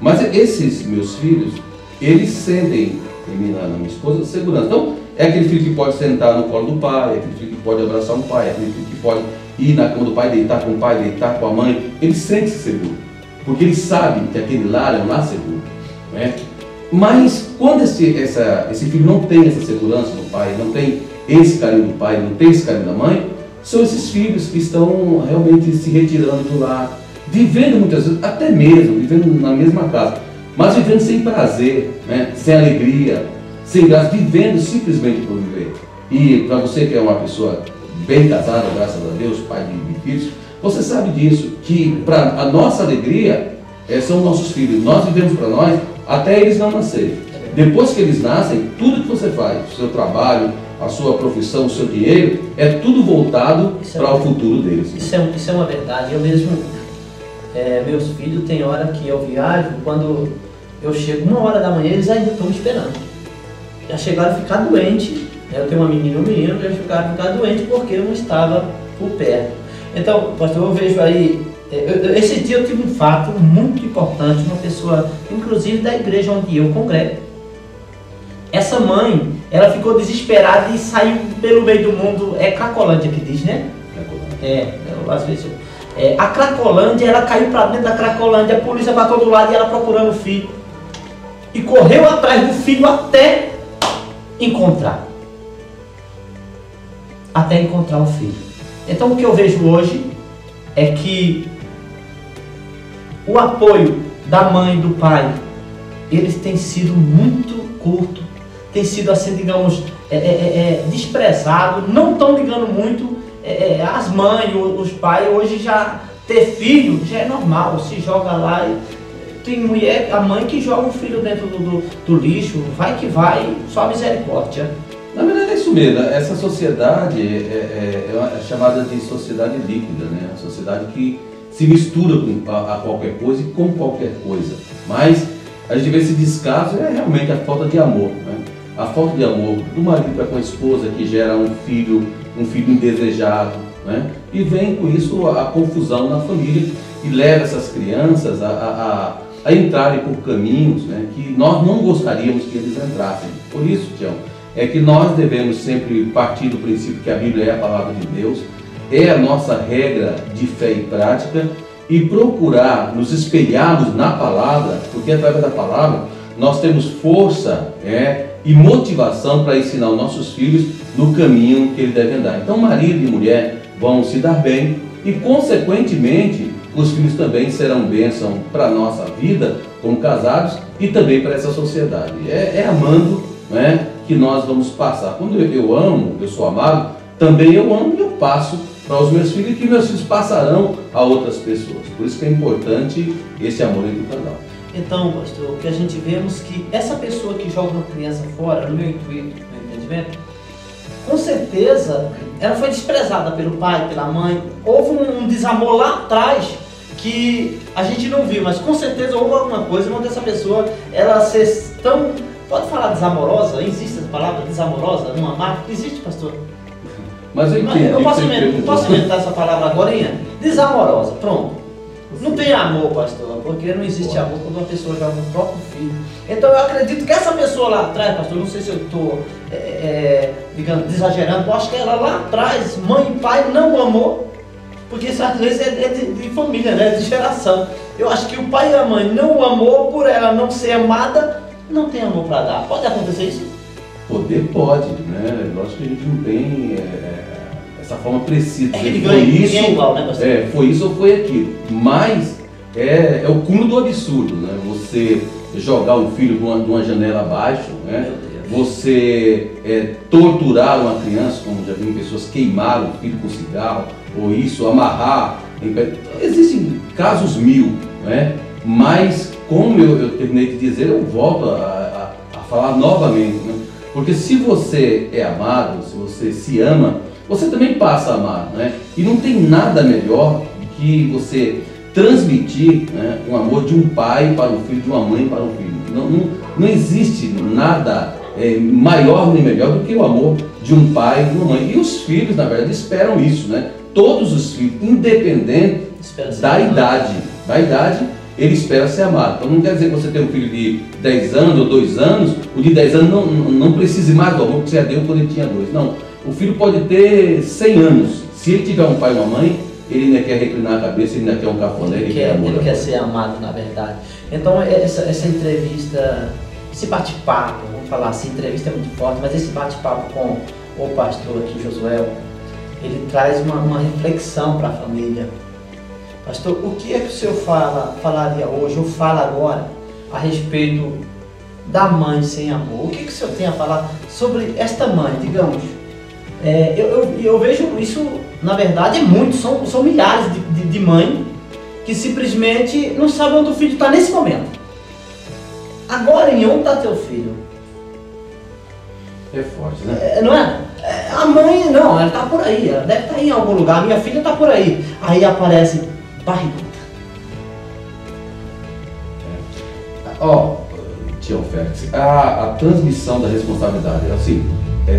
Mas esses meus filhos, eles sentem em mim, na minha esposa, segurança. Então, é aquele filho que pode sentar no colo do pai, é aquele filho que pode abraçar um pai, é aquele filho que pode ir na cama do pai, deitar com o pai, deitar com a mãe. Ele sente-se seguro, porque ele sabe que aquele lar é um lar seguro. Né? Mas quando esse filho não tem essa segurança do pai, não tem esse carinho do pai, não tem esse carinho da mãe, são esses filhos que estão realmente se retirando do lar, vivendo muitas vezes, até mesmo, vivendo na mesma casa, mas vivendo sem prazer, né? Sem alegria, sem graça, vivendo simplesmente por viver. E para você que é uma pessoa bem casada, graças a Deus, pai de filhos, você sabe disso, que para a nossa alegria são nossos filhos. Nós vivemos para nós até eles não nascerem. Depois que eles nascem, tudo que você faz, o seu trabalho, a sua profissão, o seu dinheiro, é tudo voltado para o futuro deles. Isso é uma verdade. Eu mesmo, meus filhos, tem hora que eu viajo, quando eu chego 1h da manhã, eles ainda estão me esperando. Já chegaram a ficar doentes. Eu tenho uma menina e um menino, já chegaram a ficar doentes porque eu não estava por perto. Então, pastor, eu vejo aí, esse dia eu tive um fato muito importante, uma pessoa, inclusive da igreja onde eu congrego. Essa mãe, ela ficou desesperada e saiu pelo meio do mundo, é Cracolândia que diz, né? Às vezes a Cracolândia, ela caiu para dentro da Cracolândia, a polícia para todo lado e ela procurando o filho. E correu atrás do filho até encontrar. Até encontrar o filho. Então o que eu vejo hoje é que o apoio da mãe e do pai, eles têm sido muito curto, tem sido assim, digamos, desprezado, não estão ligando muito. As mães, os pais, hoje já ter filho já é normal, se joga lá, tem mulher, a mãe que joga o filho dentro do lixo, vai que vai, só misericórdia. Na verdade é isso mesmo, essa sociedade é chamada de sociedade líquida, né? A sociedade que se mistura a qualquer coisa e com qualquer coisa. Mas a gente vê esse descaso, realmente a falta de amor, né? A falta de amor do marido para com a esposa, que gera um filho indesejado, né? E vem com isso a confusão na família e leva essas crianças a entrarem por caminhos, né, que nós não gostaríamos que eles entrassem. Por isso, Tião, é que nós devemos sempre partir do princípio que a Bíblia é a palavra de Deus, é a nossa regra de fé e prática, e procurar nos espelharmos na palavra, porque através da palavra nós temos força e motivação para ensinar os nossos filhos no caminho que eles devem andar. Então marido e mulher vão se dar bem e consequentemente os filhos também serão bênção para a nossa vida como casados e também para essa sociedade. É amando, né, que nós vamos passar. Quando eu amo, eu sou amado, também eu amo e eu passo para os meus filhos, que meus filhos passarão a outras pessoas. Por isso que é importante esse amor entre o casal. Então, pastor, o que a gente vemos que essa pessoa que joga uma criança fora, no meu intuito, no meu entendimento, com certeza ela foi desprezada pelo pai, pela mãe. Houve um desamor lá atrás que a gente não viu, mas com certeza houve alguma coisa onde essa pessoa, ela ser tão, pode falar desamorosa? Existe essa palavra, desamorosa, não amar? Existe, pastor? Mas eu entendi. Eu posso inventar essa palavra agora, desamorosa, pronto. Não tem amor, pastor, porque não existe amor quando uma pessoa joga o próprio filho. Então eu acredito que essa pessoa lá atrás, pastor, não sei se eu estou digamos, exagerando, eu acho que ela lá atrás, mãe e pai, não amou. Porque isso às vezes é de família, né? De geração. Eu acho que o pai e a mãe não amou por ela não ser amada, não tem amor para dar. Pode acontecer isso? Poder pode, né? Eu acho que a gente não tem essa forma precisa. Ninguém é igual, né, pastor? Foi isso ou foi aquilo. Mas é o cúmulo do absurdo, né? Você jogar um filho de uma janela abaixo, né? Você torturar uma criança, como já vi pessoas queimaram o filho com cigarro, ou isso, amarrar. Existem casos mil, né? Mas, como eu terminei de dizer, eu volto a falar novamente, né? Porque se você é amado, se você se ama, você também passa a amar, né? E não tem nada melhor do que você transmitir, né, um amor de um pai para um filho, de uma mãe para um filho. Não existe nada maior nem melhor do que o amor de um pai e de uma mãe. E os filhos, na verdade, esperam isso, né? Todos os filhos, independente da idade, ele espera ser amado. Então não quer dizer que você tem um filho de 10 anos ou 2 anos, o de 10 anos não precise mais do amor que você deu quando ele tinha 2. Não, o filho pode ter 100 anos. Se ele tiver um pai e uma mãe, ele ainda quer reclinar a cabeça, ele ainda quer um cafuné, ele quer amor. Ele quer ser amado, na verdade. Então essa entrevista, esse bate-papo, vamos falar assim, entrevista é muito forte, mas esse bate-papo com o pastor aqui, Josué, ele traz uma reflexão para a família. Pastor, o que é que o senhor falaria hoje, ou fala agora, a respeito da mãe sem amor? O que o senhor tem a falar sobre esta mãe, digamos? Eu vejo isso, na verdade, é muito, são milhares de mães que simplesmente não sabem onde o filho está nesse momento. Agora, em onde está teu filho? É forte, né? Não é? A mãe, não, ela está por aí, ela deve estar em algum lugar, minha filha está por aí. Aí aparece barriguda. Tião Félix, a transmissão da responsabilidade, assim,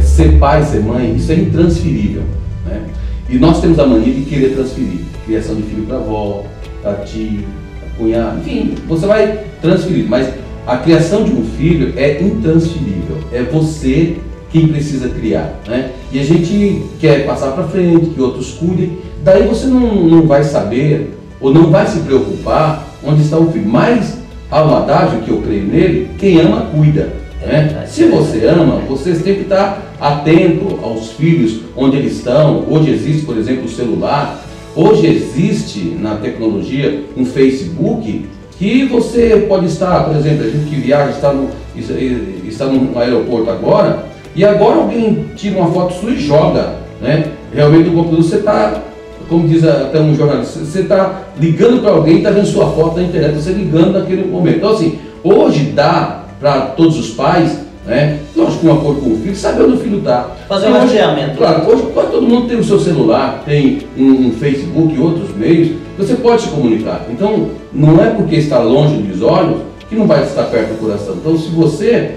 ser pai, ser mãe, isso é intransferível, né? E nós temos a mania de querer transferir, criação de filho para avó, para tio, para cunhado, enfim, você vai transferir, mas a criação de um filho é intransferível, é você quem precisa criar, né? E a gente quer passar para frente, que outros cuidem, daí você não vai saber, ou não vai se preocupar onde está o filho, mas há um adágio que eu creio nele, quem ama cuida, né? Se você ama, você tem que estar atento aos filhos, onde eles estão. Hoje existe, por exemplo, o celular, hoje existe na tecnologia um Facebook, que você pode estar, por exemplo, a gente que viaja, está no aeroporto agora, e agora alguém tira uma foto sua e joga, né? Realmente no computador você está, como diz até um jornalista, você está ligando para alguém, está vendo sua foto na internet, você ligando naquele momento. Então assim, hoje dá para todos os pais, né? Lógico, com acordo com o filho, saber onde o filho está. Fazer um rastreamento. Claro, hoje quase todo mundo tem o seu celular, tem um Facebook e outros meios, você pode se comunicar. Então, não é porque está longe dos olhos que não vai estar perto do coração. Então, se você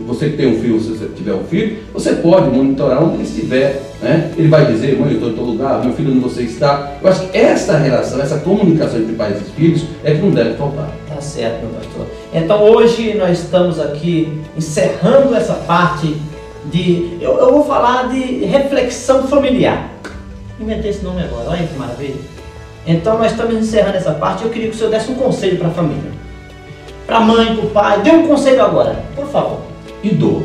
você que tem um filho, se você tiver um filho, você pode monitorar onde ele estiver, né? Ele vai dizer, mãe, eu estou em tal lugar, meu filho onde você está. Eu acho que essa relação, essa comunicação entre pais e filhos é que não deve faltar. Tá certo, meu pastor. Então hoje nós estamos aqui encerrando essa parte de... Eu vou falar de reflexão familiar. Inventei esse nome agora, olha que maravilha. Então nós estamos encerrando essa parte. Eu queria que o senhor desse um conselho para a família. Para a mãe, para o pai. Dê um conselho agora, por favor. E dou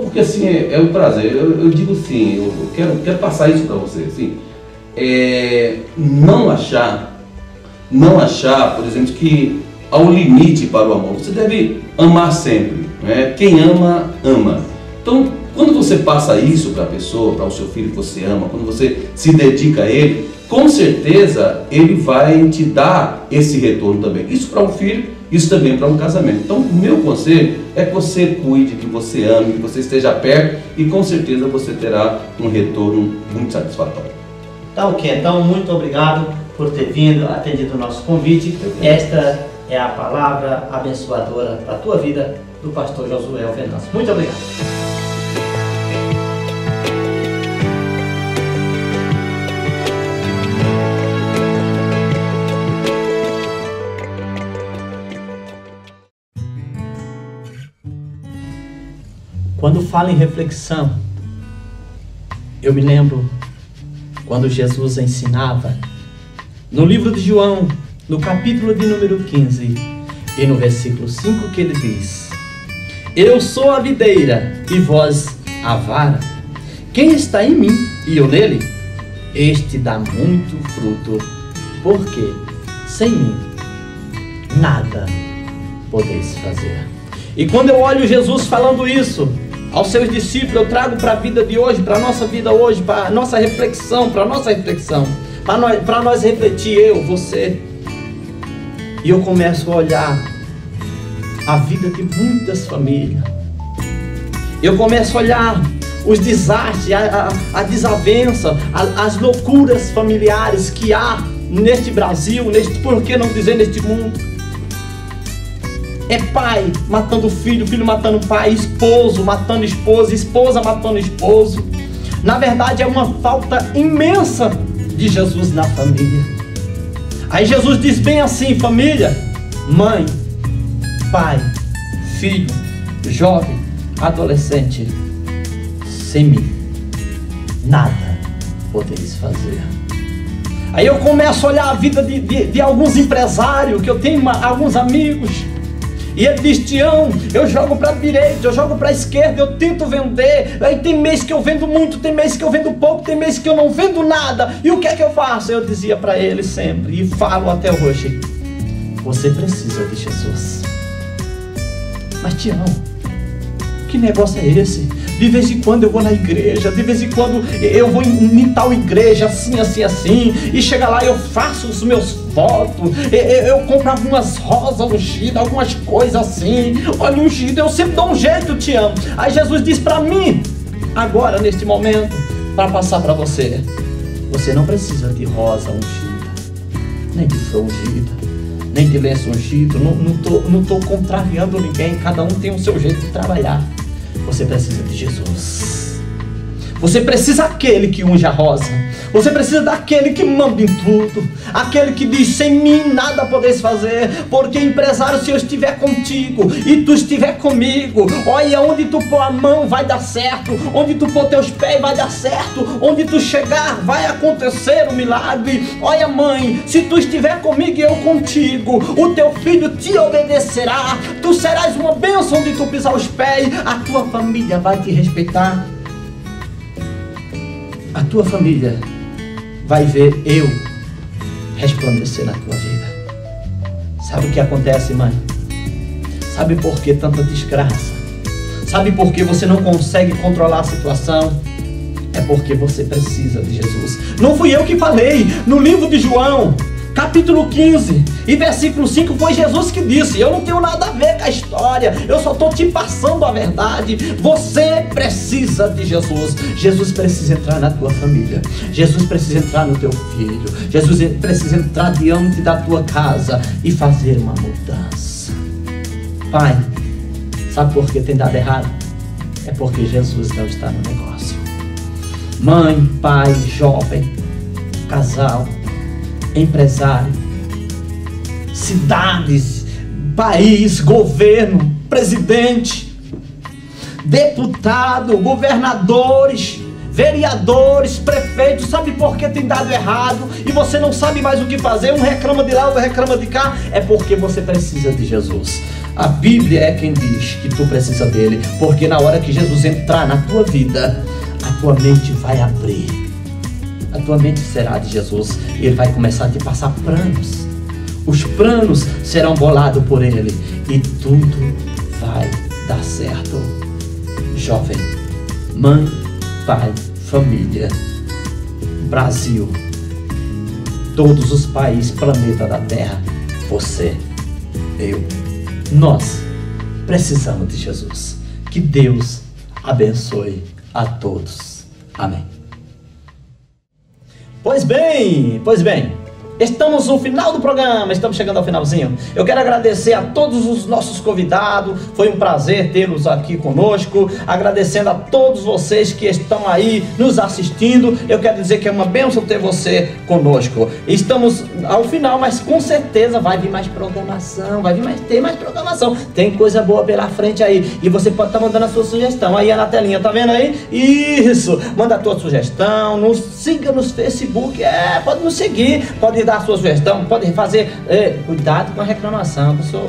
porque assim é um prazer. Eu digo assim, eu quero passar isso para você. Assim, não achar, por exemplo, que há um limite para o amor. Você deve amar sempre, né? Quem ama, ama. Então, quando você passa isso para a pessoa, para o seu filho que você ama, quando você se dedica a ele, com certeza ele vai te dar esse retorno também. Isso para um filho, isso também para um casamento. Então, o meu conselho é que você cuide, que você ame, que você esteja perto e com certeza você terá um retorno muito satisfatório. Tá ok, então muito obrigado por ter vindo, atendido o nosso convite. Esta é a palavra abençoadora para a tua vida do pastor Josué Venâncio. Muito obrigado. Quando falo em reflexão, eu me lembro quando Jesus ensinava no livro de João, no capítulo de número 15 e no versículo 5, que ele diz: eu sou a videira e vós a vara. Quem está em mim e eu nele, este dá muito fruto, porque sem mim nada podeis fazer. E quando eu olho Jesus falando isso aos seus discípulos, eu trago para a vida de hoje, para a nossa vida hoje, para a nossa reflexão, para nós refletir, eu, você. E eu começo a olhar a vida de muitas famílias. Eu começo a olhar os desastres, a desavença, as loucuras familiares que há neste Brasil, por que não dizer neste mundo. É pai matando filho, filho matando pai, esposo matando esposa, esposa matando esposo. Na verdade é uma falta imensa de Jesus na família. Aí Jesus diz bem assim: família, mãe, pai, filho, jovem, adolescente, sem mim nada podeis fazer. Aí eu começo a olhar a vida de alguns empresários, que eu tenho alguns amigos, e ele diz: Tião, eu jogo para a direita, eu jogo para a esquerda, eu tento vender. Aí tem mês que eu vendo muito, tem mês que eu vendo pouco, tem mês que eu não vendo nada. E o que é que eu faço? Eu dizia para ele sempre, e falo até hoje: você precisa de Jesus. Mas Tião, que negócio é esse? De vez em quando eu vou na igreja, de vez em quando eu vou em tal igreja, assim, assim, assim, e chega lá eu faço os meus votos, eu compro algumas rosas ungidas, algumas coisas assim. Olha, ungido, eu sempre dou um jeito, te amo. Aí Jesus diz para mim, agora, neste momento, para passar para você: você não precisa de rosa ungida, nem de flor ungida, nem de lenço ungido. Não tô contrariando ninguém, cada um tem o seu jeito de trabalhar. Você precisa de Jesus. Você precisa daquele que unge a rosa. Você precisa daquele que manda em tudo, aquele que diz: sem mim nada podeis fazer. Porque, empresário, se eu estiver contigo e tu estiver comigo, olha, onde tu pôr a mão vai dar certo, onde tu pôr teus pés vai dar certo, onde tu chegar vai acontecer o milagre. Olha, mãe, se tu estiver comigo e eu contigo, o teu filho te obedecerá, tu serás uma bênção onde tu pisar os pés, a tua família vai te respeitar, a tua família vai ver eu resplandecer na tua vida. Sabe o que acontece, mãe? Sabe por que tanta desgraça? Sabe por que você não consegue controlar a situação? É porque você precisa de Jesus. Não fui eu que falei. No livro de João, capítulo 15 e versículo 5, foi Jesus que disse: eu não tenho nada a ver com a história, eu só estou te passando a verdade. Você precisa de Jesus. Jesus precisa entrar na tua família, Jesus precisa entrar no teu filho, Jesus precisa entrar diante da tua casa e fazer uma mudança. Pai, sabe por que tem dado errado? É porque Jesus não está no negócio. Mãe, pai, jovem, casal, empresário, cidades, país, governo, presidente, deputado, governadores, vereadores, prefeitos. Sabe por que tem dado errado e você não sabe mais o que fazer? Um reclama de lá, outro reclama de cá. É porque você precisa de Jesus. A Bíblia é quem diz que tu precisa dele, porque na hora que Jesus entrar na tua vida, a tua mente vai abrir. A tua mente será de Jesus e ele vai começar a te passar planos. Os planos serão bolados por ele e tudo vai dar certo. Jovem, mãe, pai, família, Brasil, todos os países, planeta da Terra, você, eu, nós precisamos de Jesus. Que Deus abençoe a todos. Amém. Pois bem, Estamos no final do programa, estamos chegando ao finalzinho. Eu quero agradecer a todos os nossos convidados, foi um prazer tê-los aqui conosco, agradecendo a todos vocês que estão aí nos assistindo. Eu quero dizer que é uma bênção ter você conosco. Estamos ao final, mas com certeza vai vir mais programação, ter mais programação. Tem coisa boa pela frente aí, e você pode estar mandando a sua sugestão aí na telinha, tá vendo aí? Isso, manda a tua sugestão, nos siga no Facebook, pode nos seguir, pode dar a sua sugestão, pode fazer, cuidado com a reclamação, que eu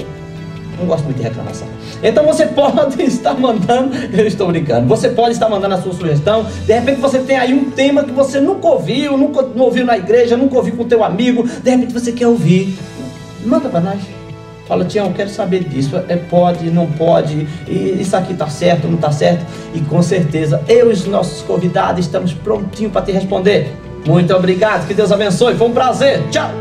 não gosto muito de reclamação. Então você pode estar mandando, eu estou brincando, você pode estar mandando a sua sugestão. De repente você tem aí um tema que você nunca ouviu, não ouviu na igreja, nunca ouviu com o teu amigo, de repente você quer ouvir, manda para nós. Fala, Tião, eu quero saber disso, pode, não pode, isso aqui está certo, não está certo. E com certeza eu e os nossos convidados estamos prontinhos para te responder. Muito obrigado, que Deus abençoe, foi um prazer, tchau!